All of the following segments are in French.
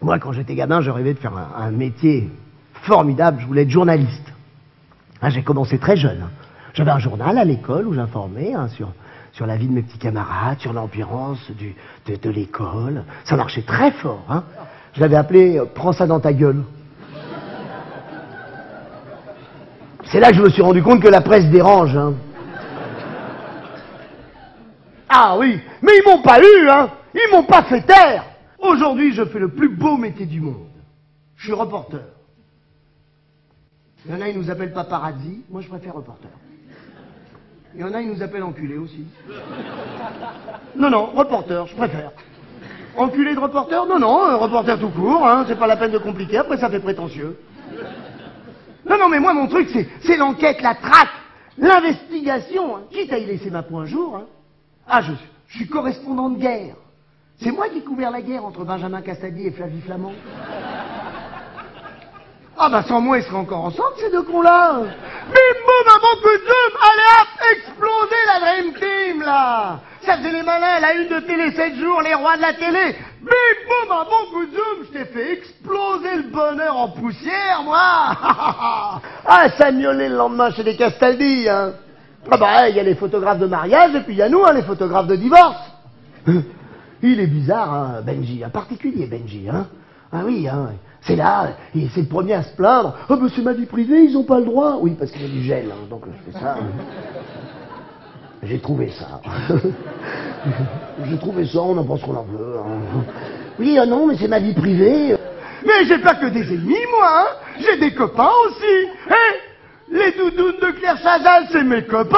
Moi, quand j'étais gamin, je rêvais de faire un métier formidable. Je voulais être journaliste. Hein, j'ai commencé très jeune. J'avais un journal à l'école où j'informais sur la vie de mes petits camarades, sur l'ambiance de l'école. Ça marchait très fort. Hein. Je l'avais appelé « Prends ça dans ta gueule ». C'est là que je me suis rendu compte que la presse dérange. Hein. Ah oui, mais ils m'ont pas eu, hein. Ils m'ont pas fait taire. Aujourd'hui, je fais le plus beau métier du monde. Je suis reporter. Il y en a, ils nous appellent paparazzi. Moi, je préfère reporter. Il y en a, ils nous appellent enculés aussi. Non, reporter, je préfère. Enculé de reporter? Non, reporter tout court, hein. C'est pas la peine de compliquer, après ça fait prétentieux. Non, mais moi, mon truc, c'est l'enquête, la traque, l'investigation. Hein. Quitte à y laisser ma peau un jour. Hein. Ah, je suis correspondant de guerre. C'est moi qui ai couvert la guerre entre Benjamin Castaldi et Flavie Flamand. Ah bah sans moi, ils seraient encore ensemble, ces deux cons-là. Bim, boum, un bon coup de zoom, allez hop, exploser la Dream Team, là. Ça faisait les malins, la une de Télé 7 jours, les rois de la télé. Bim, boum, un bon coup de zoom, je t'ai fait exploser le bonheur en poussière, moi. Ah, ça miaulait le lendemain chez les Castaldi, hein. Ah bah, il y a les photographes de mariage, et puis il y a nous, hein, les photographes de divorce. Il est bizarre, hein, Benji, un particulier, Benji, hein. Ah oui, hein, c'est là, et c'est le premier à se plaindre. « Ah ben c'est ma vie privée, ils ont pas le droit. » Oui, parce qu'il y a du gel, hein, donc je fais ça. J'ai trouvé ça. J'ai trouvé ça, on en pense qu'on en veut. Hein. Oui, ah non, mais c'est ma vie privée. Mais j'ai pas que des ennemis, moi, hein. J'ai des copains aussi. Les doudounes de Claire Chazal, c'est mes copains.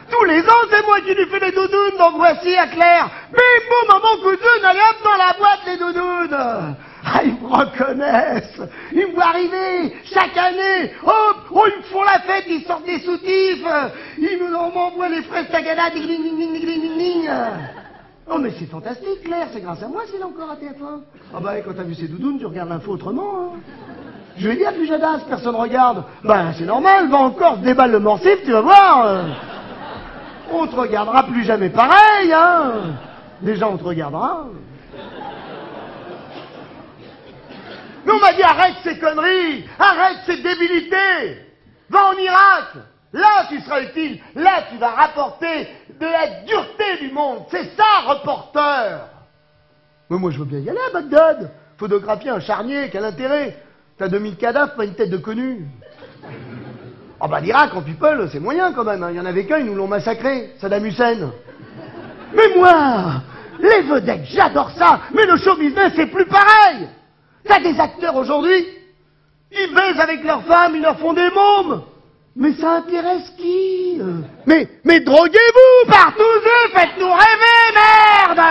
Tous les ans, c'est moi qui lui fais les doudounes, donc voici à Claire. Bim, boum, maman, coudoune, allez hop dans la boîte, les doudounes. Ah, ils me reconnaissent. Ils me voient arriver chaque année. Hop, oh, ils me font la fête, ils sortent des soutifs. On m'envoie les fraises Tagada, ding, ding, ding, ding, ding, ding, ding. Oh, mais c'est fantastique, Claire, c'est grâce à moi s'il est encore à TF1. Ah bah, quand t'as vu ces doudounes, tu regardes l'info autrement, hein. Je lui ai dit à Pujadas, personne regarde. Ben, c'est normal, va encore, déballe le morsif, tu vas voir. On te regardera plus jamais pareil, hein. Déjà, on te regardera. Mais on m'a dit, arrête ces conneries, arrête ces débilités. Va en Irak. Là, tu seras utile. Là, tu vas rapporter de la dureté du monde. C'est ça, reporter. Mais moi, je veux bien y aller à Bagdad. Photographier un charnier, quel intérêt? T'as 2000 cadavres, pas une tête de connu. Ah bah l'Irak en people, c'est moyen quand même. Il y en avait qu'un, ils nous l'ont massacré. Saddam Hussein. Mais moi, les vedettes, j'adore ça. Mais le show business, c'est plus pareil. T'as des acteurs aujourd'hui, ils baisent avec leurs femmes, ils leur font des mômes. Mais ça intéresse qui? Mais droguez-vous partout, faites-nous rêver, merde.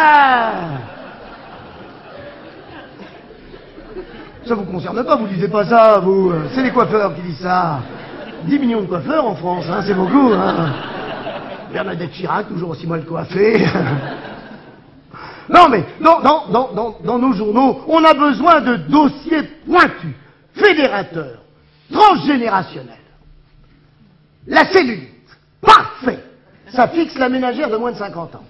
Ça vous concerne pas, vous lisez pas ça, vous. C'est les coiffeurs qui disent ça. 10 millions de coiffeurs en France, hein, c'est beaucoup, hein. Bernadette Chirac, toujours aussi mal coiffée. Non, mais dans nos journaux, on a besoin de dossiers pointus, fédérateurs, transgénérationnels. La cellulite, parfait. Ça fixe la ménagère de moins de 50 ans.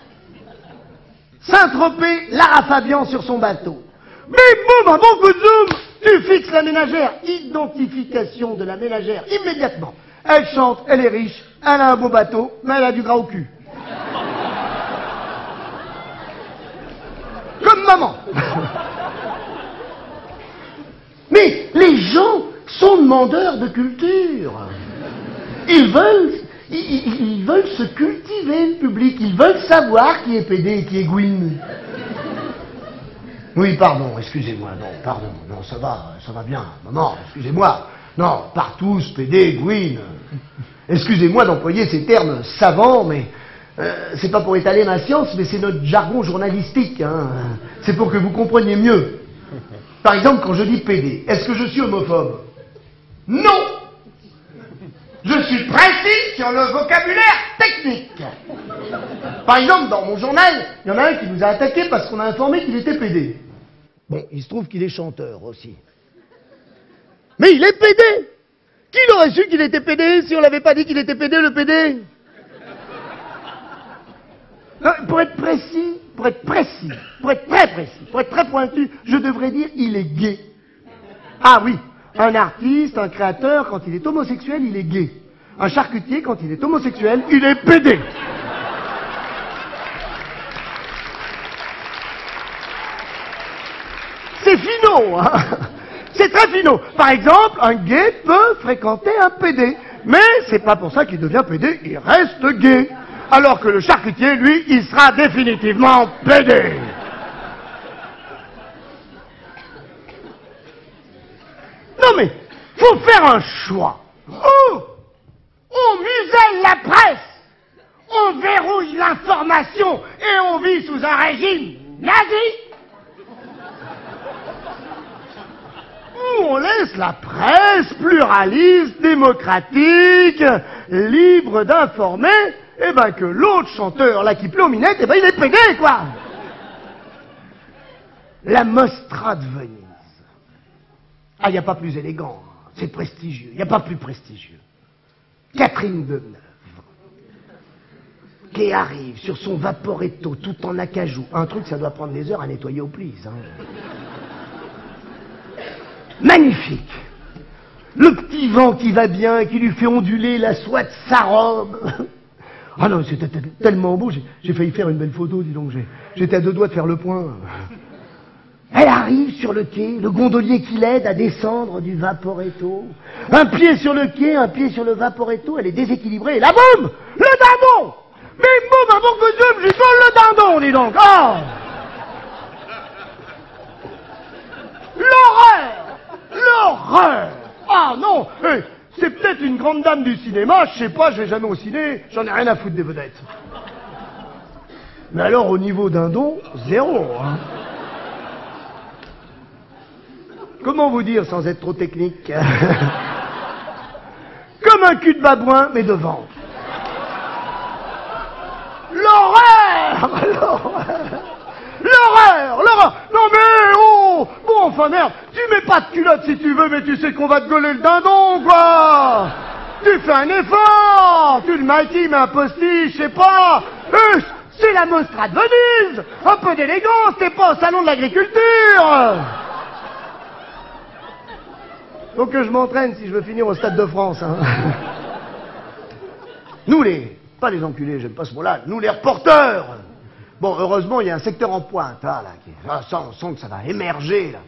Saint-Tropez, Lara Fabian sur son bateau. Bim, boum, un bon coup de zoom, tu fixes la ménagère. Identification de la ménagère, immédiatement. Elle chante, elle est riche, elle a un beau bateau, mais elle a du gras au cul. Comme maman. Mais les gens sont demandeurs de culture. Ils veulent se cultiver, le public. Ils veulent savoir qui est pédé et qui est Gwyn. Oui, pardon, excusez-moi, non, pardon, non, ça va bien, non, excusez-moi, non, partous, pédé, Gwyn. Excusez-moi d'employer ces termes savants, mais c'est pas pour étaler ma science, mais c'est notre jargon journalistique, hein. C'est pour que vous compreniez mieux. Par exemple, quand je dis pédé, est-ce que je suis homophobe? Non. Je suis précis sur le vocabulaire technique. Par exemple, dans mon journal, il y en a un qui nous a attaqué parce qu'on a informé qu'il était pédé. Bon, il se trouve qu'il est chanteur aussi. Mais il est pédé. Qui l'aurait su qu'il était pédé si on l'avait pas dit qu'il était pédé, le pédé? Non, pour être précis, pour être précis, pour être très précis, pour être très pointu, je devrais dire il est gay. Ah oui, un artiste, un créateur, quand il est homosexuel, il est gay. Un charcutier, quand il est homosexuel, il est pédé. C'est finot, hein. C'est très finot. Par exemple, un gay peut fréquenter un pédé. Mais c'est pas pour ça qu'il devient pédé, il reste gay. Alors que le charcutier, lui, il sera définitivement pédé. Non mais, faut faire un choix. Oh, on muselle la presse, on verrouille l'information et on vit sous un régime nazi. Ou on laisse la presse pluraliste, démocratique, libre d'informer, et ben que l'autre chanteur, là, qui pleut aux minettes, et ben il est pédé, quoi. La Mostra de Venise. Ah, il n'y a pas plus élégant, c'est prestigieux, il n'y a pas plus prestigieux. Catherine Deneuve, qui arrive sur son vaporetto tout en acajou. Un truc, ça doit prendre des heures à nettoyer au plis, hein. Magnifique. Le petit vent qui va bien, qui lui fait onduler la soie de sa robe. Ah non, c'était tellement beau, j'ai failli faire une belle photo, dis donc, j'étais à deux doigts de faire le point. Elle arrive sur le quai, le gondolier qui l'aide à descendre du vaporetto. Un pied sur le quai, un pied sur le vaporetto, elle est déséquilibrée, et là, boum, le dindon. Mais boum, avant que Dieu me vole le dindon, dis donc. Oh, l'horreur. L'horreur! Ah non! Hey, c'est peut-être une grande dame du cinéma, je sais pas, je vais jamais au ciné, j'en ai rien à foutre des vedettes. Mais alors, au niveau d'un don, zéro, hein. Comment vous dire sans être trop technique? Comme un cul de babouin, mais devant. L'horreur! L'horreur! L'horreur! L'horreur! Non mais, oh! Bon, enfin merde, tu mets pas de culotte si tu veux, mais tu sais qu'on va te gauler le dindon, quoi! Tu fais un effort! Tu le maquilles, mais un postiche, je sais pas! C'est la Mostra de Venise! Un peu d'élégance, t'es pas au salon de l'agriculture! Faut que je m'entraîne si je veux finir au Stade de France, hein. Nous pas les enculés, j'aime pas ce mot-là, nous les reporters! Bon, heureusement, il y a un secteur en pointe, là, ça, on sent que ça va émerger, là.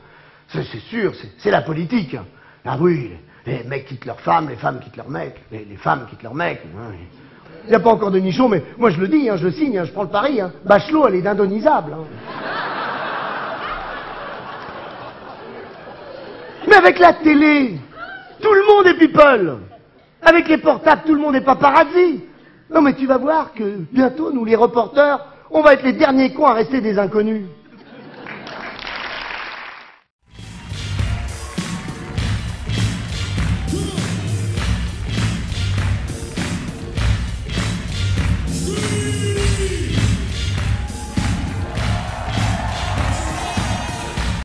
C'est sûr, c'est la politique. Ah oui, les mecs quittent leurs femmes, les femmes quittent leurs mecs, les femmes quittent leurs mecs. Il n'y a pas encore de nichon, mais moi je le dis, hein, je le signe, hein, je prends le pari. Hein. Bachelot, elle est d'indonisable. Hein. Mais avec la télé, tout le monde est people. Avec les portables, tout le monde est paparazzi. Non mais tu vas voir que bientôt, nous les reporters, on va être les derniers cons à rester des inconnus.